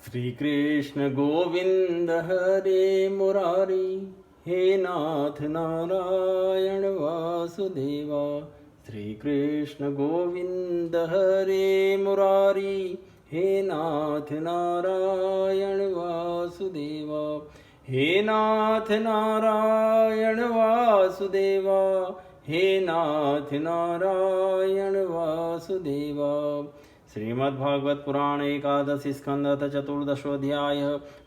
श्री कृष्ण गोविंद हरे मुरारी, हे नाथ नारायण वासुदेवा। श्री कृष्ण गोविंद हरे मुरारी, हे नाथ नारायण वासुदेवा। हे नाथ नारायण वासुदेवा, हे नाथ नारायण वासुदेवा। श्रीमद्भागवत पुराण एकादश स्कंद अथ चतुर्दशोऽध्याय।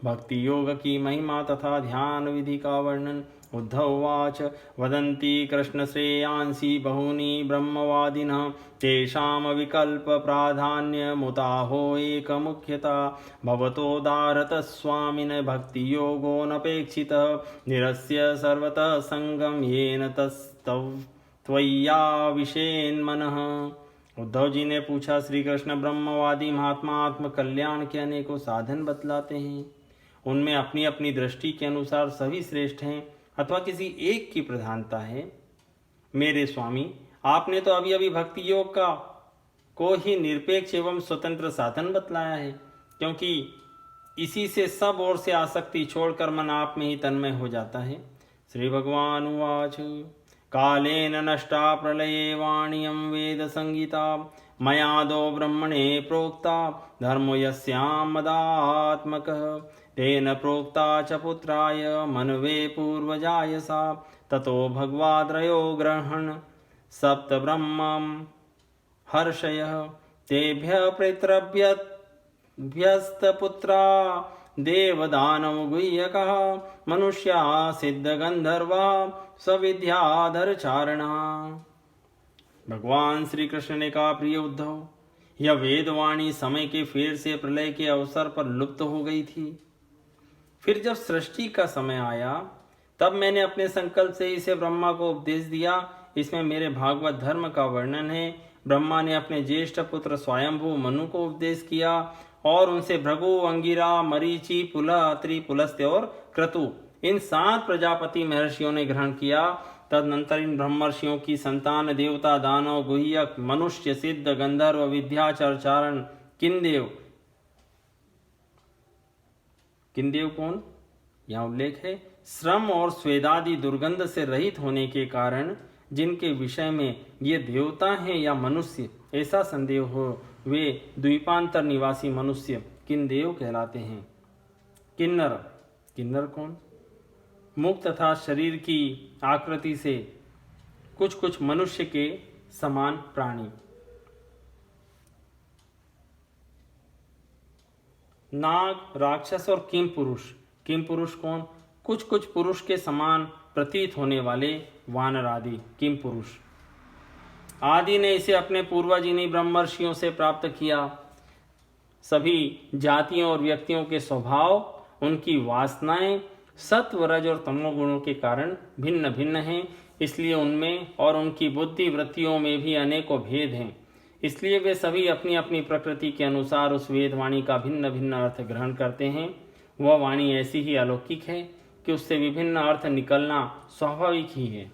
भक्ति योग की महिमा तथा ध्यान विधि का वर्णन। उद्धव उवाच वदन्ति कृष्ण श्रेयांसि बहूनि ब्रह्मवादिनः तेषां विकल्प प्राधान्यमुताहो एकमुख्यता भवतोदारत स्वामिन भक्ति योगो नपेक्षितः निरस्य सर्वतः संगम येन तस्तव त्वय्याविशेन्मनः। उद्धव जी ने पूछा, श्री कृष्ण ब्रह्मवादी महात्मा आत्म कल्याण के अनेकों साधन बतलाते हैं। उनमें अपनी अपनी दृष्टि के अनुसार सभी श्रेष्ठ हैं अथवा किसी एक की प्रधानता है। मेरे स्वामी, आपने तो अभी अभी भक्ति योग का को ही निरपेक्ष एवं स्वतंत्र साधन बतलाया है, क्योंकि इसी से सब ओर से आसक्ति छोड़कर मन आप में ही तन्मय हो जाता है। श्री भगवान उवाच कालेन नष्टा प्रलये वाणियं वेद संगीता मयादो ब्रह्मणे प्रोक्ता धर्मो यस्यां मदात्मकः तेन प्रोक्ता च पुत्राय मनवे पूर्वजाय सा ततो भगवाद्रयो ग्रहण सप्त ब्रह्मं हर्षयः तेभ्यः पितृभ्यस्तपुत्रा देवदानव गुह्यकः मनुष्या सिद्धगंधर्वा सविद्याधर चारणा। भगवान श्री कृष्ण ने कहा, प्रिय उद्धव, यह वेदवाणी समय के फेर से प्रलय के अवसर पर लुप्त हो गई थी। फिर जब सृष्टि का समय आया तब मैंने अपने संकल्प से इसे ब्रह्मा को उपदेश दिया। इसमें मेरे भागवत धर्म का वर्णन है। ब्रह्मा ने अपने ज्येष्ठ पुत्र स्वयंभू मनु को उपदेश किया और उनसे भृगु, अंगिरा, मरीचि, पुलह, अत्रि, पुलस्त्य और क्रतु इन 7 प्रजापति महर्षियों ने ग्रहण किया। तदनंतर इन ब्रह्मर्षियों की संतान देवता, दानव, गुह्यक, मनुष्य, सिद्ध, गंधर्व, विद्याचर, चारण, किंदेव। किंदेव कौन? यहाँ उल्लेख है श्रम और स्वेदादि दुर्गंध से रहित होने के कारण जिनके विषय में ये देवता हैं या मनुष्य ऐसा संदेह हो, वे द्वीपांतर निवासी मनुष्य किंदेव कहलाते हैं। किन्नर, किन्नर कौन? मुख तथा शरीर की आकृति से कुछ कुछ मनुष्य के समान प्राणी। नाग, राक्षस और किम पुरुष। किम पुरुष कौन? कुछ कुछ पुरुष के समान प्रतीत होने वाले वानर आदि किम पुरुष। आदि ने इसे अपने पूर्वजिनी ब्रह्मर्षियों से प्राप्त किया। सभी जातियों और व्यक्तियों के स्वभाव, उनकी वासनाएं सत्व, रज और तमोगुणों के कारण भिन्न भिन्न हैं। इसलिए उनमें और उनकी बुद्धि वृत्तियों में भी अनेकों भेद हैं। इसलिए वे सभी अपनी अपनी प्रकृति के अनुसार उस वेदवाणी का भिन्न भिन्न अर्थ ग्रहण करते हैं। वह वाणी ऐसी ही अलौकिक है कि उससे विभिन्न अर्थ निकलना स्वाभाविक ही है।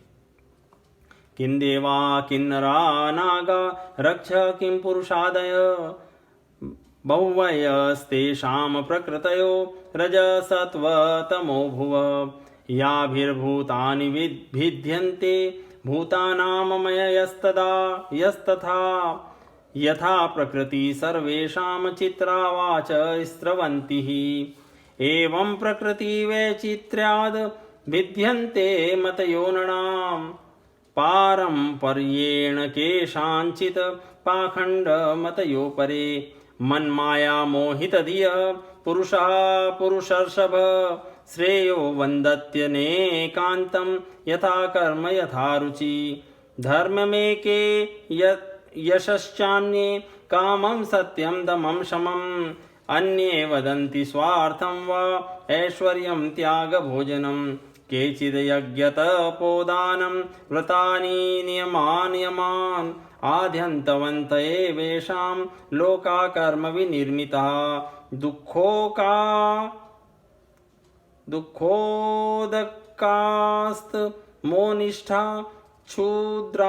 किंदेवा किन्नरा नागा रक्ष किं पुरुषादय बहुवयस्तेषां प्रकृतयो रजसत्वतमो भुव याभिर्भूतानि भिद्यन्ते भूतानाममयस्तदा यस्तथा यथा प्रकृति सर्वेषां चित्रावाच स्रवन्ति एवं प्रकृति वैचित्र्याद् भिद्यन्ते मतयो नृणां पारम्पर्येण केषाञ्चित् पाखण्डमतयो परे मन्माया मोहित धिय पुरुषः पुरुषर्षभ श्रेयो वन्दत्यनेकान्तं यथा कर्म यथा रुचि धर्म में के यशश्चान्ये कामं सत्यं दमं शमं अन्ये वदन्ति स्वार्थं वा ऐश्वर्यं त्याग भोजनं केचिद् यज्ञतपोदानं व्रतानि नियमान् आद्यन्तवन्त एवेषां लोका कर्म विनिर्मिता दुःखोदकास्त मोनिष्ठा क्षुद्रानन्दाशुपार्पिता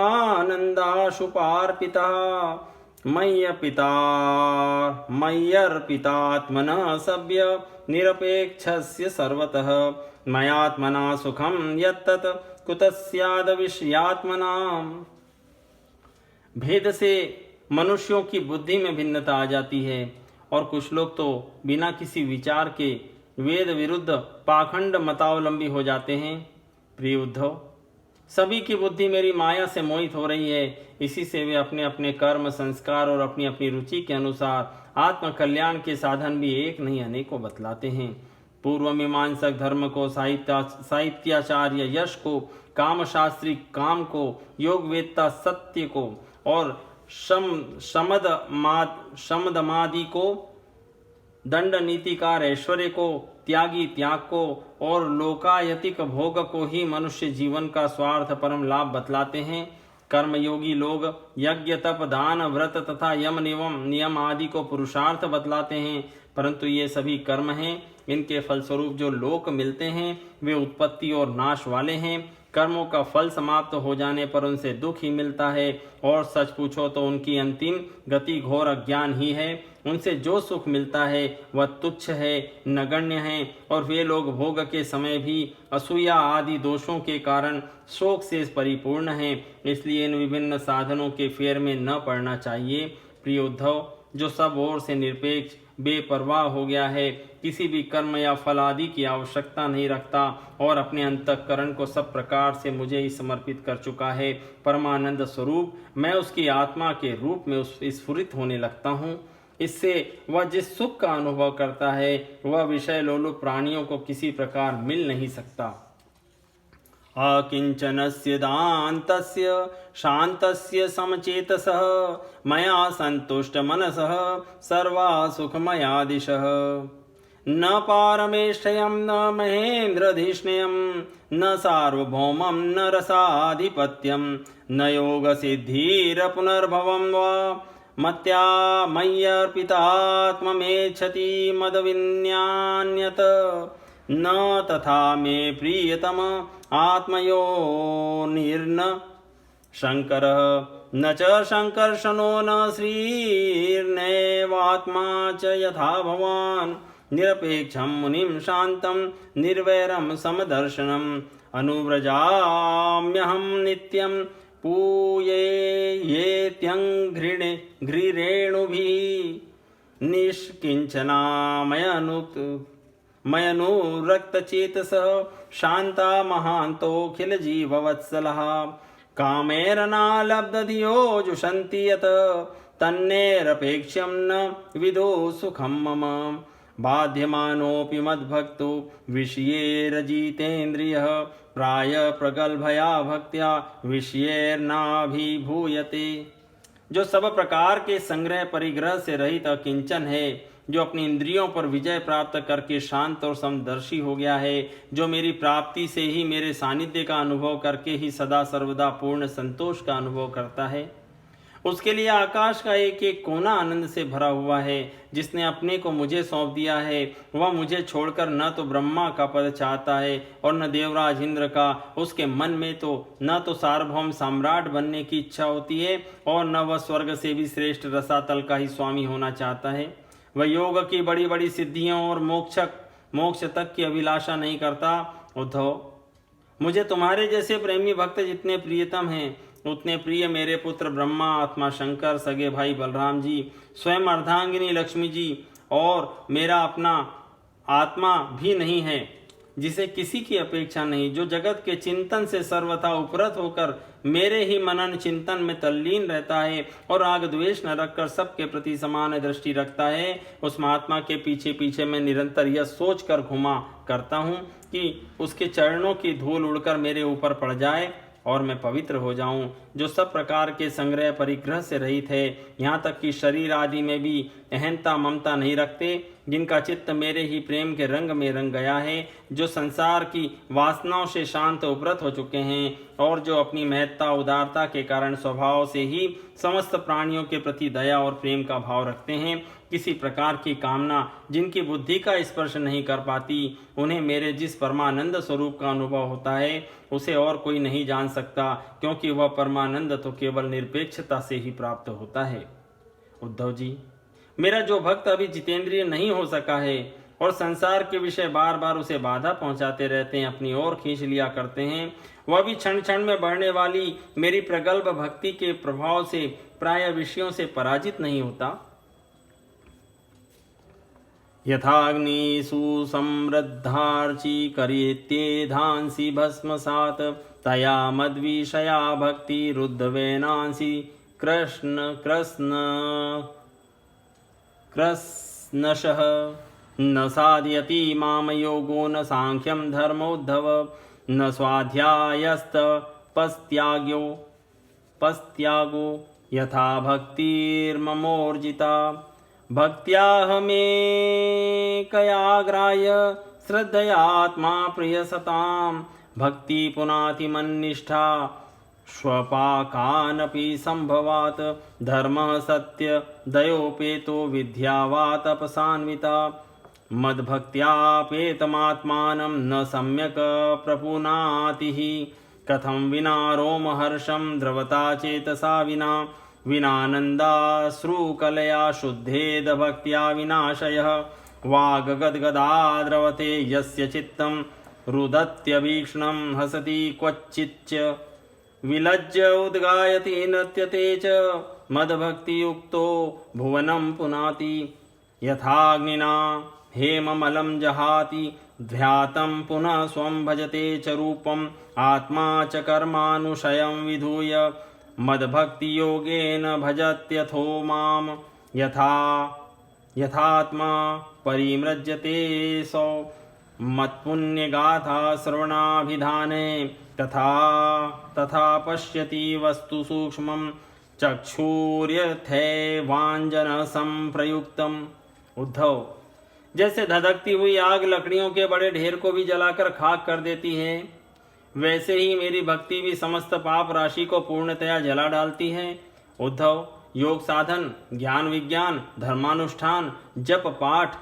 मय्यर्पितात्मनः सभ्य निरपेक्षस्य सर्वतः मयात्मना सुखम यत्तत् कुतस्याद विषयात्मनाम्। भेद से मनुष्यों की बुद्धि में भिन्नता आ जाती है और कुछ लोग तो बिना किसी विचार के वेद विरुद्ध पाखंड मतावलंबी हो जाते हैं। प्रिय उद्धव, सभी की बुद्धि मेरी माया से मोहित हो रही है। इसी से वे अपने अपने कर्म संस्कार और अपनी अपनी रुचि के अनुसार आत्म कल्याण के साधन भी एक नहीं अनेकों बतलाते हैं। पूर्व मीमांसक धर्म को, साहित्याचार्य यश को, काम शास्त्री काम को, योग वेदता सत्य को और शमदमादि को, दंड नीतिकार ऐश्वर्य को, त्यागी त्याग को और लोकायतिक भोग को ही मनुष्य जीवन का स्वार्थ परम लाभ बतलाते हैं। कर्मयोगी लोग यज्ञ तप दान व्रत तथा यम नियम आदि को पुरुषार्थ बतलाते हैं, परंतु ये सभी कर्म हैं। इनके फलस्वरूप जो लोक मिलते हैं वे उत्पत्ति और नाश वाले हैं। कर्मों का फल समाप्त हो जाने पर उनसे दुख ही मिलता है और सच पूछो तो उनकी अंतिम गति घोर अज्ञान ही है। उनसे जो सुख मिलता है वह तुच्छ है, नगण्य है और वे लोग भोग के समय भी असूया आदि दोषों के कारण शोक से परिपूर्ण हैं। इसलिए इन विभिन्न साधनों के फेर में न पड़ना चाहिए। प्रिय उद्धव, जो सब ओर से निरपेक्ष बेपरवाह हो गया है, किसी भी कर्म या फल आदि की आवश्यकता नहीं रखता और अपने अंतःकरण को सब प्रकार से मुझे ही समर्पित कर चुका है, परमानंद स्वरूप मैं उसकी आत्मा के रूप में स्फुरित होने लगता हूँ। इससे वह जिस सुख का अनुभव करता है वह विषय लोलुप प्राणियों को किसी प्रकार मिल नहीं सकता। अकिंचनस्य दान्तस्य शान्तस्य समचेतसः मया सन्तुष्ट मनसः सर्वा सुखमया दिशः। न पारमेष्ठयं न महेन्द्रधिष्ण्यं न सार्वभौमं न रसाधिपत्यं न योगसिद्धिरपुनर्भवं वा मत्या मय्यर्पितात्ममेच्छति मदविन्यान्यत न तथा मे प्रियतम आत्मयोनिर्न शंकरः न च शंकर्षणो न श्रीर्नैवात्मा च यथा भवान् निरपेक्षं मुनिं शान्तं निर्वैरं समदर्शनम् अनुव्रजाम्यहं नित्यं पूयेत्यङ्घ्रिरेणुभिः निष्किञ्चनामयनुरक्तचेतसः शान्ता महान्तोऽखिल जीववत्सलः कामैरनालब्धधियो जुषन्ति यत् तन्नेरपेक्ष्यं न विदो सुखं मम बाध्यमानोऽपि मद्भक्तो विषयेरजितेन्द्रियः प्राय प्रगल्भया भक्त्या विषयेर्नाभिभूयते। जो सब प्रकार के संग्रह परिग्रह से रहित अकिंचन है, जो अपनी इंद्रियों पर विजय प्राप्त करके शांत और समदर्शी हो गया है, जो मेरी प्राप्ति से ही मेरे सानिध्य का अनुभव करके ही सदा सर्वदा पूर्ण संतोष का अनुभव करता है, उसके लिए आकाश का एक एक कोना आनंद से भरा हुआ है। जिसने अपने को मुझे सौंप दिया है वह मुझे छोड़कर न तो ब्रह्मा का पद चाहता है और न देवराज इंद्र का। उसके मन में तो न तो सार्वभौम सम्राट बनने की इच्छा होती है और न वह स्वर्ग से भी श्रेष्ठ रसातल का ही स्वामी होना चाहता है। वह योग की बड़ी बड़ी सिद्धियों और मोक्ष तक की अभिलाषा नहीं करता। उद्धव, मुझे तुम्हारे जैसे प्रेमी भक्त जितने प्रियतम हैं उतने प्रिय मेरे पुत्र ब्रह्मा, आत्मा शंकर, सगे भाई बलराम जी, स्वयं अर्धांगिनी लक्ष्मी जी और मेरा अपना आत्मा भी नहीं है जिसे किसी की अपेक्षा नहीं, जो जगत के चिंतन से सर्वथा उपरत होकर मेरे ही मनन चिंतन में तल्लीन रहता है और राग द्वेष न रखकर सबके प्रति समान दृष्टि रखता है। उस महात्मा के पीछे पीछे मैं निरंतर यह सोच कर घुमा करता हूँ कि उसके चरणों की धूल उड़कर मेरे ऊपर पड़ जाए और मैं पवित्र हो जाऊं। जो सब प्रकार के संग्रह परिग्रह से रहित है, यहाँ तक कि शरीर आदि में भी अहंता ममता नहीं रखते, जिनका चित्त मेरे ही प्रेम के रंग में रंग गया है, जो संसार की वासनाओं से शांत उपरत हो चुके हैं और जो अपनी महत्ता उदारता के कारण स्वभाव से ही समस्त प्राणियों के प्रति दया और प्रेम का भाव रखते हैं, किसी प्रकार की कामना जिनकी बुद्धि का स्पर्श नहीं कर पाती, उन्हें मेरे जिस परमानंद स्वरूप का अनुभव होता है उसे और कोई नहीं जान सकता, क्योंकि वह परमानंद तो केवल निरपेक्षता से ही प्राप्त होता है। उद्धव जी, मेरा जो भक्त अभी जितेंद्रिय नहीं हो सका है और संसार के विषय बार बार उसे बाधा पहुंचाते रहते हैं, अपनी ओर खींच लिया करते हैं, वह भी क्षण क्षण में बढ़ने वाली मेरी प्रगल्भ भक्ति के प्रभाव से प्राय विषयों से पराजित नहीं होता। यथाग्निषु समृद्धार्ची करित्येधांसि भस्मसात् तया मद्विषया भक्ति रुद्धवेनांसि कृष्णशः न साधयति माम योगो न सांख्यम धर्मोद्धव न स्वाध्यायस्तपस्त्यागो यथा भक्तिर्ममोर्जिता भक्त्याहमेकयाग्राय श्रद्धयात्मा प्रियसतां भक्ति पुनाति मन्निष्ठा स्वपाकानपि संभवात् धर्मः सत्य दयोपेतो विद्या वा तपसान्विता मद्भक्त्यापेतमात्मानं न सम्यक् प्रपुनाति हि कथं विना रोमहर्षं द्रवता चेतसा विनानन्दाश्रुकलया शुद्धेद भक्त्या विनाशयः वाग्गद्गदा द्रवते यस्य चित्तं रुदत्यभीक्ष्णं हसति क्वचिच्च विलज्य उद्गायति नृत्यते च मद्भक्तियुक्तो भुवनं पुनाति यथाग्निना हेममलं जहाति ध्यातं पुनः स्वं भजते च रूपम् आत्मा च कर्मानुशयं विधूय मद्भक्तियोगेन भजत्यथो माम यथात्मा परिमृज्यते सौ मत्पुण्यगाथा श्रवणाभिधाने तथा पश्यति वस्तु सूक्ष्मं चक्षुर्यथे वाञ्जन संप्रयुक्तम्। उद्धव, जैसे धधकती हुई आग लकड़ियों के बड़े ढेर को भी जलाकर खाक कर देती है, वैसे ही मेरी भक्ति भी समस्त पाप राशि को पूर्णतया जला डालती है। उद्धव, योग साधन, ज्ञान विज्ञान, धर्मानुष्ठान, जप पाठ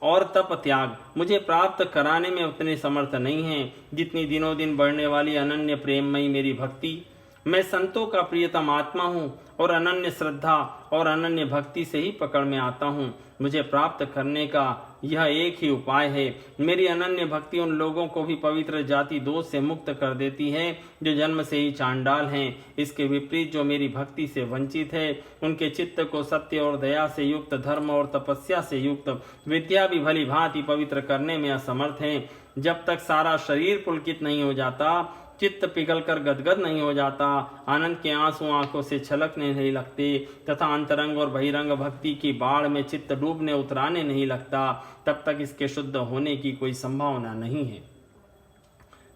और तप त्याग मुझे प्राप्त कराने में उतने समर्थ नहीं हैं जितनी दिनों दिन बढ़ने वाली अनन्य प्रेममयी मेरी भक्ति। मैं संतों का प्रियतम आत्मा हूँ और अनन्य श्रद्धा और अनन्य भक्ति से ही पकड़ में आता हूँ। मुझे प्राप्त करने का यह एक ही उपाय है। मेरी अनन्य भक्ति उन लोगों को भी पवित्र जाति दोष से मुक्त कर देती है जो जन्म से ही चांडाल हैं। इसके विपरीत जो मेरी भक्ति से वंचित है, उनके चित्त को सत्य और दया से युक्त, धर्म और तपस्या से युक्त, विद्या भी भली भांति पवित्र करने में असमर्थ हैं। जब तक सारा शरीर पुलकित नहीं हो जाता, चित्त पिघलकर गदगद नहीं हो जाता, आनंद के आंसू आंखों से छलकने नहीं लगते तथा अंतरंग और बहिरंग भक्ति की बाढ़ में चित्त डूबने उतराने नहीं लगता, तब तक इसके शुद्ध होने की कोई संभावना नहीं है।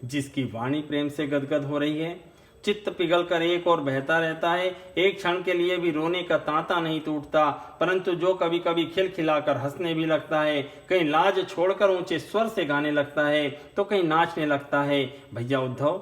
जिसकी वाणी प्रेम से गदगद हो रही है, चित्त पिघलकर एक और बहता रहता है, एक क्षण के लिए भी रोने का तांता नहीं टूटता, परंतु जो कभी कभी खिलखिलाकर हंसने भी लगता है, कहीं लाज छोड़कर ऊंचे स्वर से गाने लगता है तो कहीं नाचने लगता है। भैया उद्धव,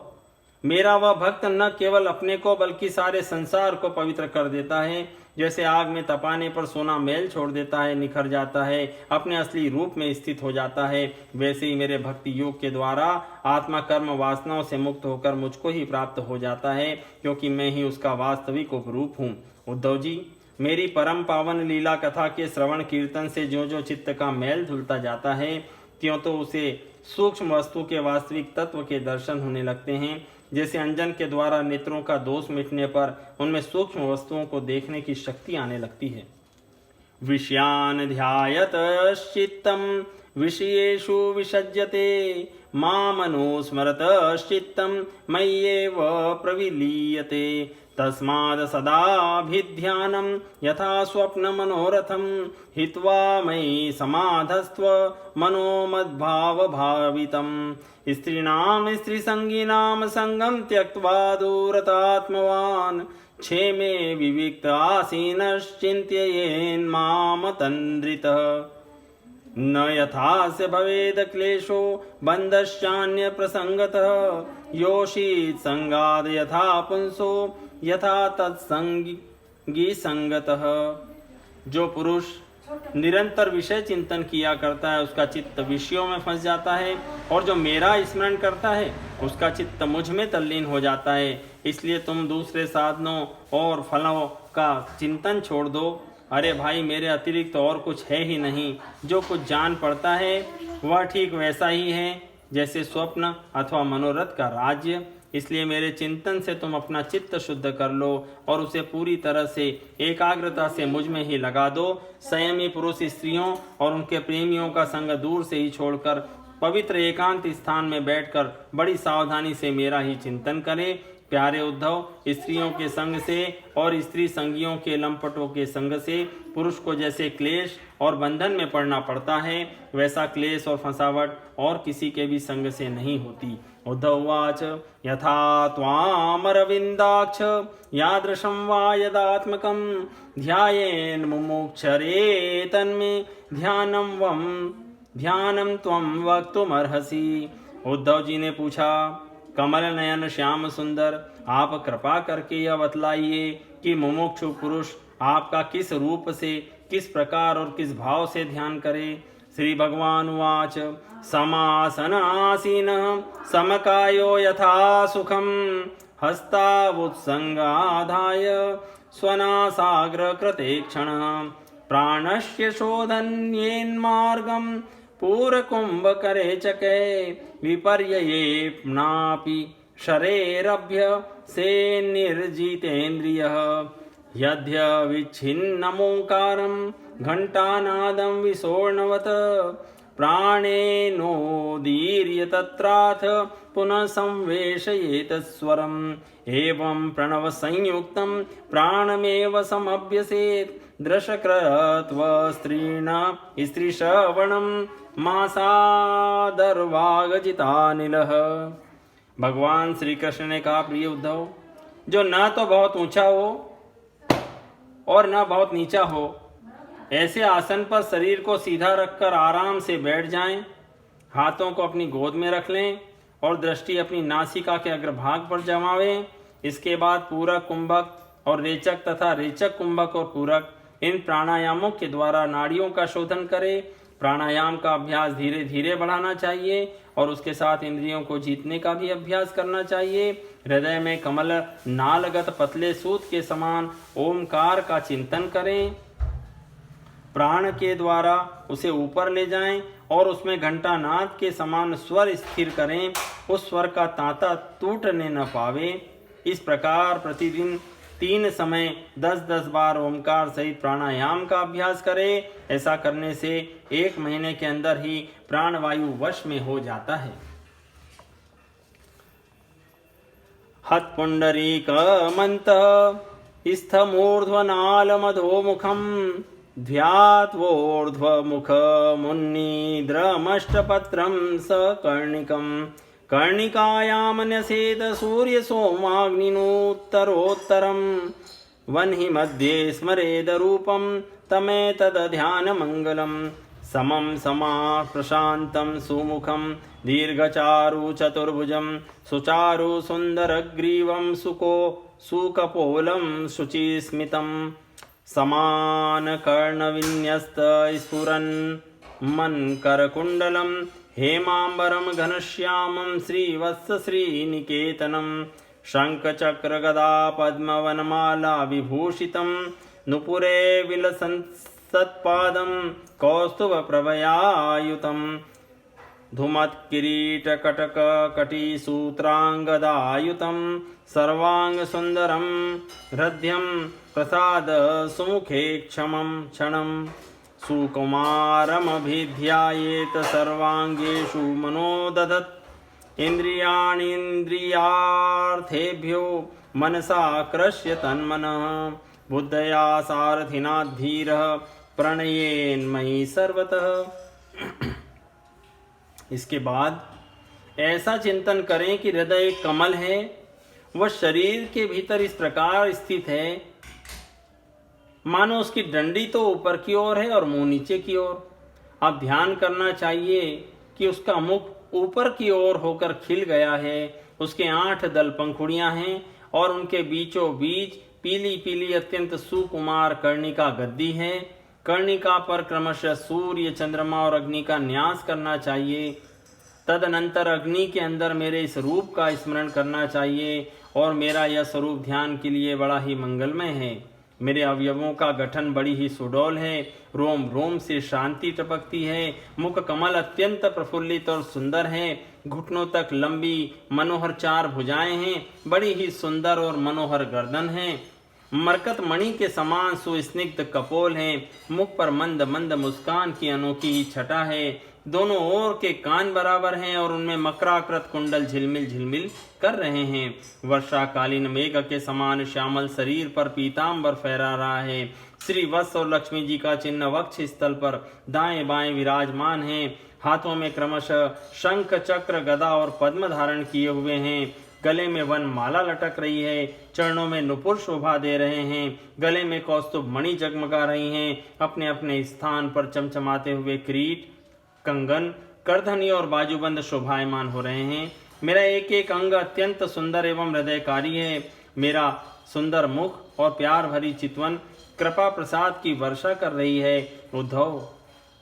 मेरा वह भक्त न केवल अपने को बल्कि सारे संसार को पवित्र कर देता है। जैसे आग में तपाने पर सोना मैल छोड़ देता है, निखर जाता है, अपने असली रूप में स्थित हो जाता है, वैसे ही मेरे भक्ति योग के द्वारा आत्मा कर्म वासनाओं से मुक्त होकर मुझको ही प्राप्त हो जाता है, क्योंकि मैं ही उसका वास्तविक उपरूप हूँ। उद्धव जी, मेरी परम पावन लीला कथा के श्रवण कीर्तन से जो जो चित्त का मैल धुलता जाता है, त्यों तो उसे सूक्ष्म वस्तु के वास्तविक तत्व के दर्शन होने लगते हैं। जैसे अंजन के द्वारा नेत्रों का दोष मिटने पर उनमें सूक्ष्म वस्तुओं को देखने की शक्ति आने लगती है। विषयान् ध्यायतश्चित्तं विषयेषु विसज्जते मामनुस्मरतश्चित्तं मय्येव प्रविलीयते तस्माद् सदाभिध्यानं यथा स्वप्नमनोरथं हित्वा मयि समाधस्त्व मनोमद्भावभावितं स्त्रीणां स्त्रीसङ्गिनां सङ्गं त्यक्त्वा दूरतात्मवान् क्षेमे विविक्त आसीनश्चिन्तयेन्मामतन्द्रितः न यथास्य भवेद क्लेशो बन्धश्चान्य प्रसंगतः योषित संगाद यथा पुंसो यथा तत्संगी संगतः। जो पुरुष निरंतर विषय चिंतन किया करता है उसका चित्त विषयों में फंस जाता है, और जो मेरा स्मरण करता है उसका चित्त मुझ में तल्लीन हो जाता है। इसलिए तुम दूसरे साधनों और फलों का चिंतन छोड़ दो, अरे भाई, मेरे अतिरिक्त तो और कुछ है ही नहीं। जो कुछ जान पड़ता है वह ठीक वैसा ही है जैसे स्वप्न अथवा मनोरथ का राज्य। इसलिए मेरे चिंतन से तुम अपना चित्त शुद्ध कर लो और उसे पूरी तरह से एकाग्रता से मुझ में ही लगा दो। संयमी पुरुष स्त्रियों और उनके प्रेमियों का संग दूर से ही छोड़कर पवित्र एकांत स्थान में बैठकर बड़ी सावधानी से मेरा ही चिंतन करें। प्यारे उद्धव, स्त्रियों के संग से और स्त्री संगियों के लंपटों के संग से पुरुष को जैसे क्लेश और बंधन में पड़ना पड़ता है, वैसा क्लेश और फंसावट और किसी के भी संग से नहीं होती। उद्धववाच यथा त्वामरविन्दाक्ष यादृशं वा यदात्मकं ध्यायेन् मुमुक्षरे तन्मे ध्यानं त्वं वक्तुमर्हसि। उद्धव जी ने पूछा, कमल नयन श्याम सुंदर, आप कृपा करके यह बतलाइए कि मुमुक्षु पुरुष आपका किस रूप से, किस प्रकार और किस भाव से ध्यान करे। श्री भगवान उवाच समासनासीन समकायो यथा सुखम हस्तावुत्संगाधाय स्वनासाग्र कृते क्षण प्राणस्य शोधन्येन्मार्गं पूरकुंभकरे चके विपर्ययेप्नापि शरेरभ्य से निर्जितेन्द्रियः यद्यविच्छिन्नमोङ्कारं घण्टानादं विसोर्णवत् प्राणेनोदीर्य तत्राथ पुनः संवेशयेत स्वरम् एवं प्रणव संयुक्तं प्राणमेव समभ्यसेत् स्त्रीश्रवणं मासादर्वागजितानिलः। भगवान श्री कृष्ण ने कहा, प्रिय उद्धव, जो न तो बहुत ऊंचा हो और न बहुत नीचा हो, ऐसे आसन पर शरीर को सीधा रखकर आराम से बैठ जाएं, हाथों को अपनी गोद में रख लें और दृष्टि अपनी नासिका के अग्रभाग पर जमावें। इसके बाद पूरक, कुंभक और रेचक तथा रेचक, कुंभक और पूरक, इन प्राणायामों के द्वारा नाड़ियों का शोधन करें। प्राणायाम का अभ्यास धीरे धीरे बढ़ाना चाहिए और उसके साथ इंद्रियों को जीतने का भी अभ्यास करना चाहिए। हृदय में कमल नालगत पतले सूत के समान ओमकार का चिंतन करें। प्राण के द्वारा उसे ऊपर ले जाएं और उसमें घंटानाद के समान स्वर स्थिर करें, उस स्वर का तांता टूटने न पावे। इस प्रकार प्रतिदिन 3 समय 10-10 बार ओमकार सहित प्राणायाम का अभ्यास करें। ऐसा करने से 1 महीने के अंदर ही प्राणवायु वश में हो जाता है। हत्पुंडरीकमन्तः स्थमूर्ध्वनालमधोमुखं ध्यात्वोर्ध्वमुखमुन्निद्रमष्टपत्रं सकर्णिकम् कर्णिकायां न्यसेत सूर्यसोमाग्निनोत्तरोत्तरं वह्नि मध्ये स्मरेद रूपं तमेतदध्यानमङ्गलम् समं समाः प्रशान्तं सुमुखं दीर्घचारु चतुर्भुजं सुचारु सुन्दरग्रीवं सुकपोलं शुचिस्मितं समानकर्णविन्यस्त स्फुरन् मन्करकुण्डलं हेमाम्बरं घनश्यामं श्रीवत्स श्रीनिकेतनं शङ्खचक्रगदा पद्मवनमाला विभूषितं नुपुरे विलसत्पादं कौस्तुभप्रभयायुतं धूमत्किरीटकटककटिसूत्राङ्गदायुतं सर्वाङ्गसुन्दरं हृद्यं प्रसादसुमुखे क्षमं क्षणं सुकुमारमभिध्यायेत सर्वाङ्गेषु मनोदधत् इन्द्रियाणीन्द्रियार्थेभ्यो मनसा कृष्य तन्मनः बुद्धया सारथिना धीरः प्रणयेन्मयि सर्वतः। इसके बाद ऐसा चिंतन करें कि हृदय एक कमल है, वह शरीर के भीतर इस प्रकार स्थित है मानो उसकी डंडी तो ऊपर की ओर है और मुंह नीचे की ओर। अब ध्यान करना चाहिए कि उसका मुख ऊपर की ओर होकर खिल गया है, उसके 8 दल पंखुड़ियां हैं और उनके बीचों बीच पीली पीली अत्यंत सुकुमार कर्णिका गद्दी है। कर्णिका पर क्रमशः सूर्य, चंद्रमा और अग्नि का न्यास करना चाहिए। तदनंतर अग्नि के अंदर मेरे इस रूप का स्मरण करना चाहिए और मेरा यह स्वरूप ध्यान के लिए बड़ा ही मंगलमय है। मेरे अवयवों का गठन बड़ी ही सुडौल है, रोम रोम से शांति टपकती है, मुख कमल अत्यंत प्रफुल्लित और सुंदर है, घुटनों तक लंबी मनोहर 4 भुजाएं हैं, बड़ी ही सुंदर और मनोहर गर्दन है, मरकत मणि के समान सुस्निग्ध कपोल है, मुख पर मंद मंद मुस्कान की अनोखी ही छटा है, दोनों ओर के कान बराबर हैं और उनमें मकराकृत कुंडल झिलमिल झिलमिल कर रहे हैं। वर्षाकालीन मेघ के समान श्यामल शरीर पर पीतांबर फहरा रहा है। श्री वत्स और लक्ष्मी जी का चिन्ह वक्ष स्थल पर दाएं बाएं विराजमान है। हाथों में क्रमशः शंख चक्र गदा और पद्म धारण किए हुए हैं। गले में वन माला लटक रही है, चरणों में नुपुर शोभा दे रहे हैं, गले में कौस्तुभ मणि जगमगा रही हैं। अपने अपने स्थान पर चमचमाते हुए किरीट, कंगन, करधनी और बाजूबंद शोभायमान हो रहे हैं। मेरा एक एक अंग अत्यंत सुंदर एवं हृदयकारी है। मेरा सुंदर मुख और प्यार भरी चितवन कृपा प्रसाद की वर्षा कर रही है। उद्धव,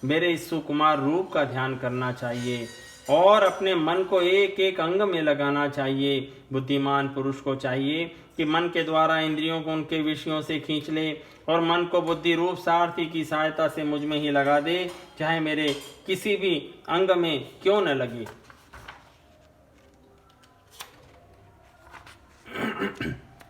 मेरे इस सुकुमार रूप का ध्यान करना चाहिए और अपने मन को एक एक अंग में लगाना चाहिए। बुद्धिमान पुरुष को चाहिए कि मन के द्वारा इंद्रियों को उनके विषयों से खींच ले और मन को बुद्धि रूप सारथी की सहायता से मुझ में ही लगा दे, चाहे मेरे किसी भी अंग में क्यों न लगे।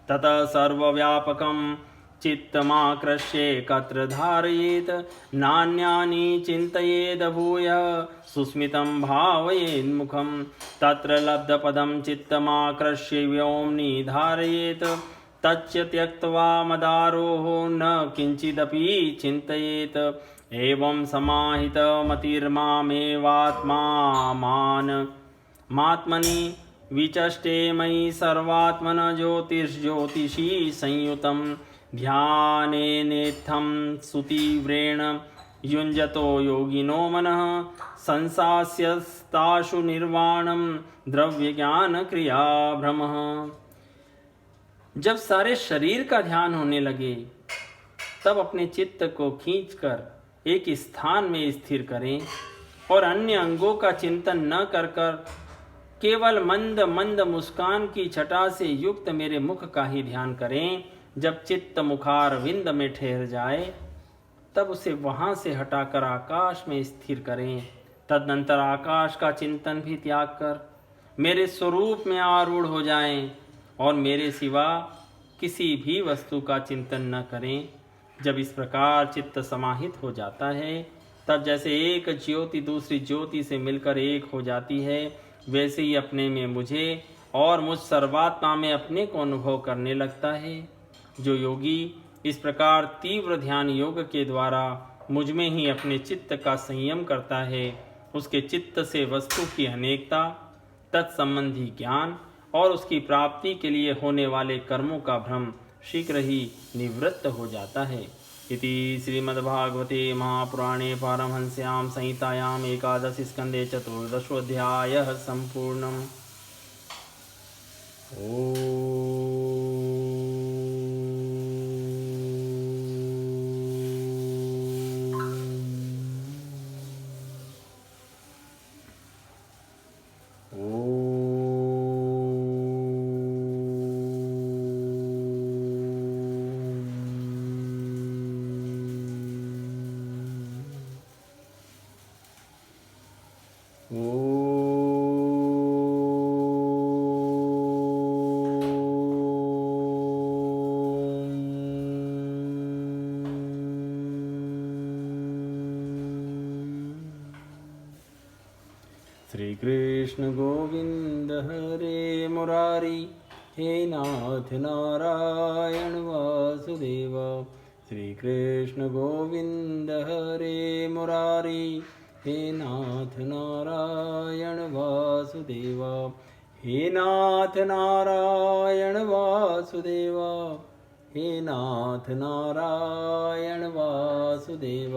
ततः सर्वव्यापकं चित्तमाकृष्येकत्र धारयेत्, नान्यानि चिन्तयेद् भूयः सुस्मितं भावयेन्मुखं, तत्र लब्धपदं चित्तमाकृष्य व्योम्नि धारयेत्, तच्च त्यक्त्वा मदारोहो न किञ्चिदपि चिन्तयेत्। एवं समाहितमतिर्मामेवात्मामात्मनि विचष्टे मयि सर्वात्मन ज्योतिषी संयुतं, ध्यानेनेत्थं सुतीव्रेण युञ्जतो योगिनो मनः, संसास्यस्ताशु निर्वाणं द्रव्यज्ञान क्रिया भ्रमः। जब सारे शरीर का ध्यान होने लगे तब अपने चित्त को खींचकर एक स्थान में स्थिर करें और अन्य अंगों का चिंतन न कर केवल मंद मंद मुस्कान की छटा से युक्त मेरे मुख का ही ध्यान करें। जब चित्त मुखार विंद में ठहर जाए तब उसे वहां से हटाकर आकाश में स्थिर करें। तदनंतर आकाश का चिंतन भी त्याग कर मेरे स्वरूप में आरूढ़ हो जाएं और मेरे सिवा किसी भी वस्तु का चिंतन न करें। जब इस प्रकार चित्त समाहित हो जाता है तब जैसे एक ज्योति दूसरी ज्योति से मिलकर एक हो जाती है, वैसे ही अपने में मुझे और मुझ सर्वात्मा में अपने को अनुभव करने लगता है। जो योगी इस प्रकार तीव्र ध्यान योग के द्वारा मुझ में ही अपने चित्त का संयम करता है, उसके चित्त से वस्तु की अनेकता, तत्संबंधी ज्ञान और उसकी प्राप्ति के लिए होने वाले कर्मों का भ्रम शीघ्र ही निवृत्त हो जाता है। इति श्रीमद्भागवते महापुराणे पारमहंस्यां संहितायां एकादश स्कंदे चतुर्दशोऽध्यायः सम्पूर्णम्। श्री कृष्ण गोविंद हरे मुरारी, हे नाथ नारायण वासुदेव। श्री कृष्ण गोविंद हरे मुरारी, हे नाथ नारायण वासुदेव। हे नाथ नारायण वासुदेव, हे नाथ नारायण वासुदेव।